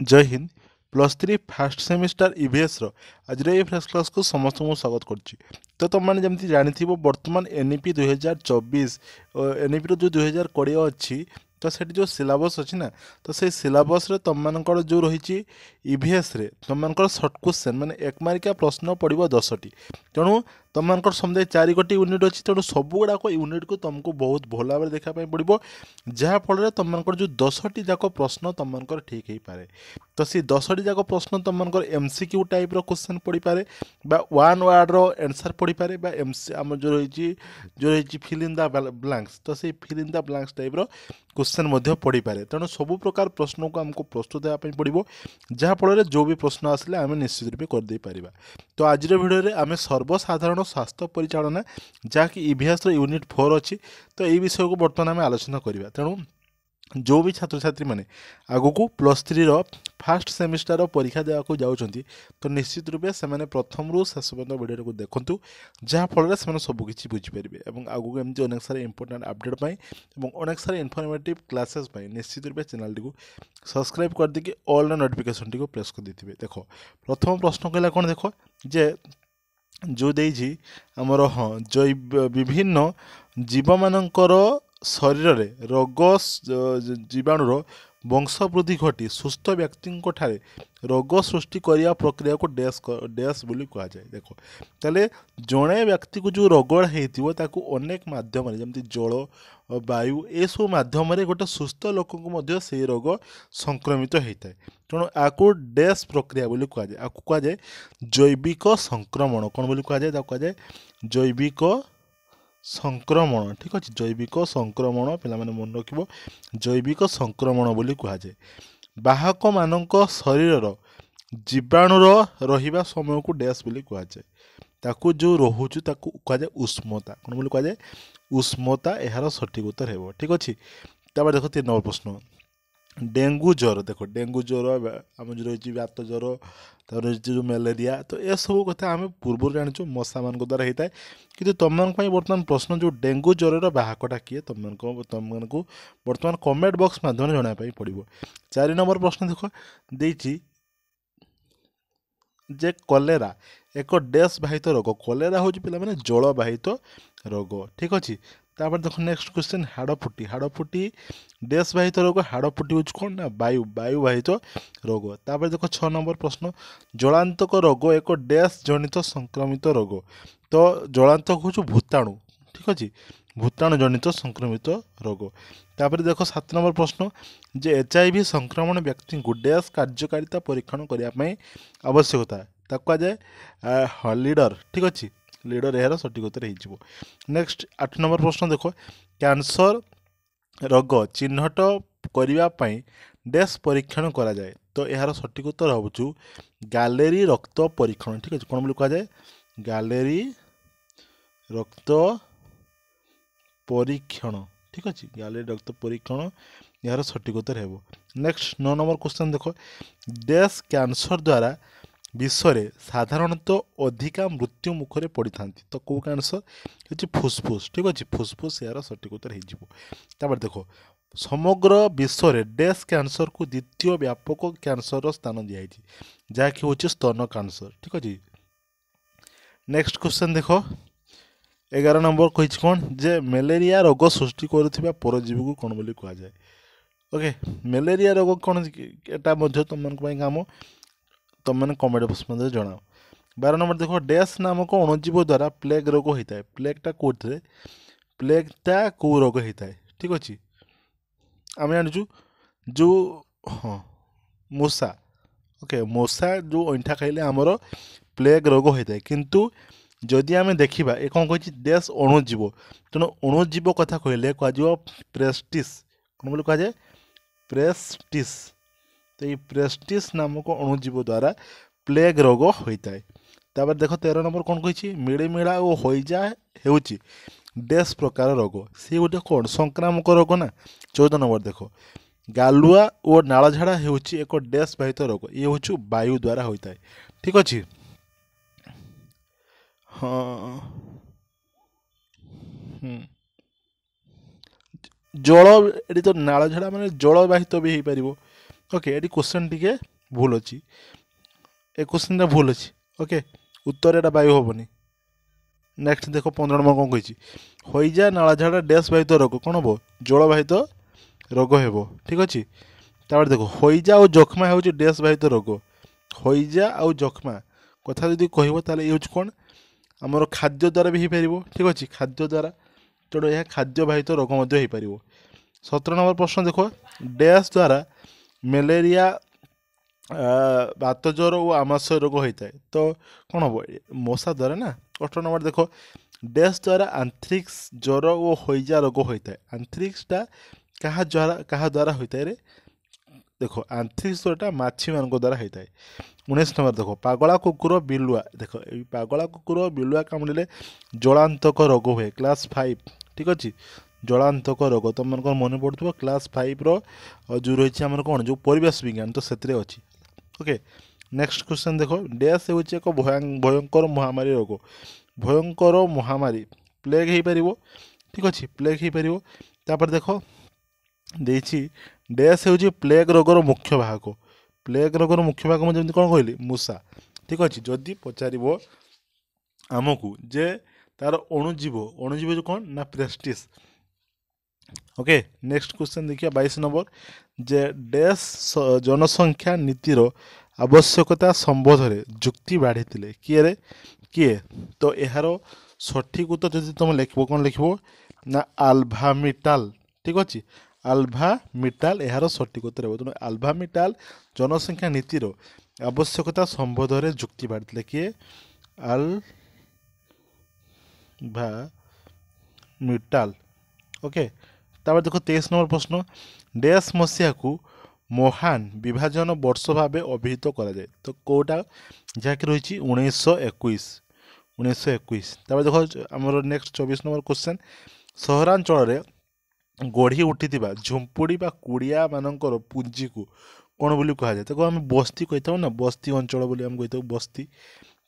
जय Hind. Plus three fast semester EVS आज ये फ्रेश क्लास को समस्त को स्वागत करुच्ची। तो तुम मैंने जमी जानी बर्तमान एनईपी 2024 एनईपी जो 2020 अच्छी तो से जो सिलेबस अच्छी ना तो से सिलेबस तुम मान जो रही इवीएस तुम मान सर्ट क्वेश्चन माने एक मार्किया प्रश्न पड़ो 10टी। तेणु तुम मान समुदाय 4 गोटी यूनिट अच्छी तेणु सबुगुड़ाक यूनिट को तुमको बहुत भल भाव देखापी पड़ो जहाँफल तुम मान जो 10टी जाक प्रश्न तुम मान ठीक हो पाए। तो सी 10टी जाक प्रश्न तुम मान एमसीक्यू टाइप क्वेश्चन पड़ पाए वन वार्ड रो आंसर पड़ पाए एमसी आम जो रही फिल इन द ब्लांक्स तो से fill in the blanks type question पड़ पाए। तेणु सब प्रकार प्रश्न को आमको प्रस्तुत होगापी पड़ो जहाँफल जो भी प्रश्न आसिले आम निश्चित रूपे करदे पारिबा। तो आज भिडियो आम सर्वसाधारण स्वास्थ्य परिचालना जहाँकि इवीएस यूनिट 4 अच्छी तो ये विषय को बर्तमान आम आलोचना करवा। तेणु जो भी छात्र छात्री मैंने आगु को प्लस थ्री फास्ट सेमिस्टर परीक्षा देवाक जाऊँगी तो निश्चित रूपे से प्रथम रू शेष पर्यटन भिडियो को देखूँ जहाँफल से सबकि बुझीपारे और आगू एमती अनेक सारा इंपोर्टाट अपडेट और अनेक सारा इनफर्मेटिव क्लासेस निश्चित रूपे चैनल टी सब्सक्राइब कर देकी ऑल नोटिफिकेशन टी प्रेस कर देते। देख प्रथम प्रश्न कहला कौन देख जे जो देजी आमर हाँ जैव विभिन्न जीव मानकर शरीर में रोग जीवाणुर वंशवृद्धि घटी सुस्थ व्यक्ति रोग सृष्टि करने प्रक्रिया को डैश बोली कहुए। देख ताले जड़े व्यक्ति को जो रोगड़ा होती अनेक मध्यम जमी जल वायु ये सब मध्यम गोटे सुस्थ लोक से रोग संक्रमित होता है। तेणु आपको डैश प्रक्रिया बोली कहुए आपको कहुए जैविक संक्रमण कौन बोली कहुए कहुए जैविक संक्रमण। ठीक अच्छे जैविक संक्रमण पे मन रख जैविक संक्रमण बोली कहुए। बाहक मानक शरीर जीवाणुर रहिबा समय को डैश बोली कहुए ताकू जो रोचु ताकू कहुए उष्मता कौन बोली कहुए उष्मता यार सठिक उत्तर है। ठीक अच्छे तब देख 3 नंबर प्रश्न डेंगू ज्वर। देख डेंगू ज्वर आम जो रही व्यात ज्वर तर जो मलेरिया तो ये सब कथा आम पूर्व जाचु मशा मान द्वारा होता है कि तुम बर्तमान प्रश्न जो डेंगू ज्वर बाहकटा किए तुमको बर्तमान कमेंट बॉक्स माध्यम जनापी पड़ो। 4 नंबर प्रश्न देख देती जे कलेरा एक डैश बाहित रोग कलेरा हूँ पे मैंने जल बाहित रोग। ठीक अच्छे तापर देख नेक्स्ट क्वेश्चन हाड़फुटी डैश बाहित रोग हाड़फुटी हूँ कौन ना वायु वायु बाहित रोग। तापर देख 6 नंबर प्रश्न जलांतक रोग एक डैश जनित संक्रमित रोग तो जलांतक हूँ भूताणु। ठीक अच्छे भूताणु जनित संक्रमित रोग। तापर देख 7 नंबर प्रश्न जे एचआईवी संक्रमण व्यक्ति को डैश कार्यकारिता परीक्षण करने आवश्यकता ताकू कहुए हाँ लीडर। ठीक अच्छे लीडर यार सठिक उत्तर हो। नेक्स्ट 8 नंबर प्रश्न देख कैंसर रोग चिन्हट करने डैश परीक्षण करा जाए तो यार सठिक उत्तर हो गैलेरी रक्त परीक्षण। ठीक अच्छे कौन बोली कहुए गैलेरी रक्त परीक्षण। ठीक अच्छे गैलेरी रक्त परीक्षण यार सठिक उत्तर हो। नेक्स्ट 9 नंबर क्वेश्चन देख डैश कैंसर द्वारा विश्व में साधारणतः अधिका मृत्यु मुखरे पड़ी था तो कौ कैंसर हूँ फुसफुस। ठीक अच्छे फुसफुस यार सठिक उत्तर हो। देख समग्र विश्व में डैश कैंसर को द्वितीय व्यापक कैंसर स्थान दिखाई जहाँकि हूँ स्तन कैंसर। ठीक अच्छे नेक्स्ट क्वेश्चन देख 11 नंबर कही कौन जे मलेरिया रोग सृष्टि करुवा परजीवी को कौन बोली कहुए। ओके मलेरिया रोग कौन एटा तुम कम तुम मैंने कमेंट बॉक्स में जनाओ। 12 नंबर देख डैश नामक अणुजीव द्वारा प्लेग रोग होता है प्लेगटा कौन प्लेगटा कौ रोग होता है। ठीक अच्छे आम जानूँ जो हाँ मूषा ओके मूषा जो अंठा खाइले आमर प्लेग रोग होता है किंतु जदि आम देखा ये कौन कही डैश अणुजीव तेणु अणुजीव कथा कहले कह प्रेस्टिस कौन बोली कहुए प्रेस्टिस तो ये प्रेस्टिस नामक अणुजीव द्वारा प्लेग रोग होता है। तापर देख 13 नंबर कौन कही मिड़मिड़ा और हईजा हो डैश प्रकार रोग सी गोटे कौन संक्रामक रोग ना। 14 नंबर देख गालुआ और नालझाड़ा हो एक डैश बाहित रोग ये हूँ वायु द्वारा होता है। ठीक अच्छे हाँ जल ये तो नालझाड़ा माने जल बाहित भी हो पार ओके ये क्वेश्चन टी भूल अच्छी ए क्वेश्चन भूल अच्छी ओके उत्तर एटा वायु हेनी नेक्स्ट देख 15 नंबर कौन कही हईजा नालाझाड़ा डैश बाहित रोग कौन हम जलबाहित रोग हेब ठीक अच्छे तापर देख हईजा और जख्मा हूँ डैश बाहित रोग हईजा आउ जख्मा कथा जदि कह यूज कौन आमर खाद्य द्वारा भी हो पार ठीक अच्छे खाद्य द्वारा तेणु यह खाद्य बाहित रोग हो पार 17 नंबर प्रश्न देख डैश द्वारा मलेरिया बातज्वर और आमाशय रोग होता है तो कौन हम मशा द्वारा ना 18 नंबर देख डैश द्वारा आंथ्रिक्स ज्वर और हईजा रोग होता है आंथ्रिक्सटा क्या द्वारा होता है रे देख आंथ्रिक्स ज्वरटा माछी मान द्वारा होता है 19 नंबर देख पागला कुकुर बिलुआ देख पागला कुकुर बिलुआ कामुड़े जलांतक रोग हुए क्लास 5 ठीक अच्छे जलांतक रोग तुम मन मन पड़ो क्लास 5 जो रही आम कौन जो परिवेश विज्ञान तो से अच्छी ओके नेक्स्ट क्वेश्चन देख डैश हो एक भयंकर महामारी रोग भयंकर महामारी प्लेग हो पार ठीक अच्छे प्लेग हो पार तापर देख देछि डैश हो प्लेग रोगर मुख्य भाग प्लेग रोगर मुख्य भाग मुझे कौन कहली मूषा ठीक अच्छे जदि पचार आमको जे तार अणुजीव जो कौन ना प्रेस्टिस ओके नेक्स्ट क्वेश्चन देखिए 22 नंबर जे डैश जनसंख्या नीतिर आवश्यकता संबोध में जुक्ति बाढ़ी किए रे किए तो यार सठिक उत्तर जब तुम लिख कौन लिख ना आल्भामिटाल ठीक अच्छे आल्भामिटाल यार सठिक उत्तर हो तेणु आल्भामिटाल जनसंख्या नीतिर आवश्यकता संबोध में जुक्ति बाढ़ी किए आल्भामिटाल ओके तापर देखो 23 नंबर प्रश्न डैश मसीहा को महान विभाजन वर्ष भाव अभिहित करा जाए तो कौटा जहाँकि रही 1921 तापर देखो आमर नेक्स्ट 24 नंबर क्वेश्चन सहरांचल गढ़ी उठी झुंपुड़ी बा कुड़िया मानकर पुंजी को कौन बोली कह जाए तो आम बस्ती कही ना बस्ती अंचल बोली आम कही बस्ती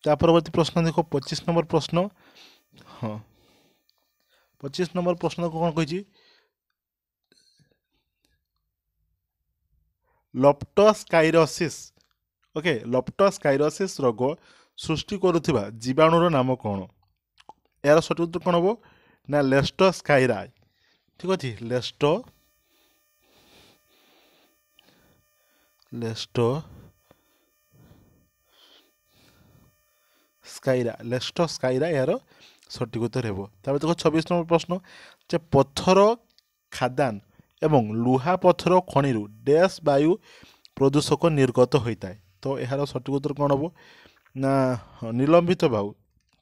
ता परवर्ती प्रश्न देखो 25 नंबर प्रश्न हाँ 25 नंबर प्रश्न को कौन कही लप्टोस्पाइरोसिस ओके लप्टोस्पाइरोसिस रोग सृष्टि करुवा जीवाणुर नाम कौन यार सठिक उत्तर कौन हम ना लेप्टोस्पाइराई ठीक अच्छे लेप्टोस्पाइरा यार सठिक उत्तर हो देखो 26 नंबर प्रश्न जे पत्थर खादान एवं लुहा पत्थर खनि डैश वायु प्रदूषक निर्गत होता है तो यार सठिक उत्तर कौन हम ना निलंबित वायु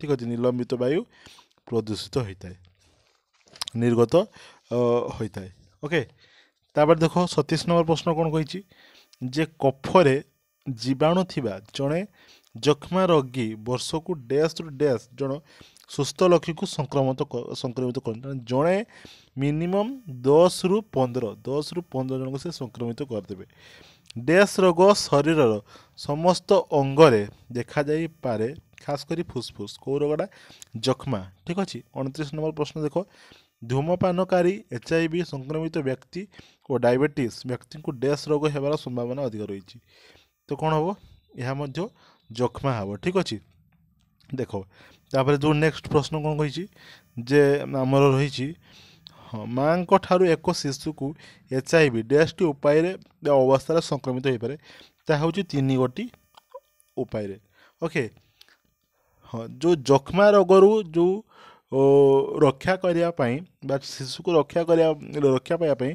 ठीक अच्छे निलंबित वायु प्रदूषित होता है निर्गत होता है ओके तापर देखो 27 नंबर प्रश्न कौन कही जे कफरे जीवाणु थिबा जड़े जख्मा रोगी वर्ष को डैश रु डैश जन सुस्थ लक्षी को संक्रमित कर जड़े मिनिमम 10 रु 15 जन को से संक्रमित करदे डैश रोग शरीर समस्त अंगरे देखा जाई पारे खास करी फुसफुस कौ रोगटा जख्मा ठीक अच्छे 29 नंबर प्रश्न देख धूमपानकारी HIV संक्रमित व्यक्ति और डायबिटीज व्यक्ति को डैश रोग होबार संभावना अधिक रही तो कौन हम यह जख्मा हम ठीक अच्छे देख तापर जो नेक्स्ट प्रश्न कौन कही जे आमर रही हाँ माँ ठारू एक शिशु को HIV डैश टी उपाय अवस्था संक्रमित हो पाए ता हूँ 3 गोटी उपाय ओके हाँ जो जख्मा रोगरू जो रक्षा करने शिशु को रक्षा पाइबापी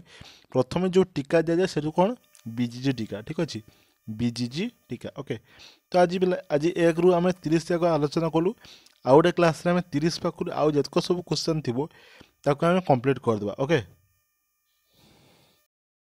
प्रथम जो टीका दि जाए से कौन BCG टीका ठीक अच्छे BCG टीका ओके तो आज 1 रु आम 30 तक आलोचना कलु आउ गोटे क्लास आम 30 पाखु आउ जतक सब क्वेश्चन थी ताको आम कंप्लीट करदे ओके।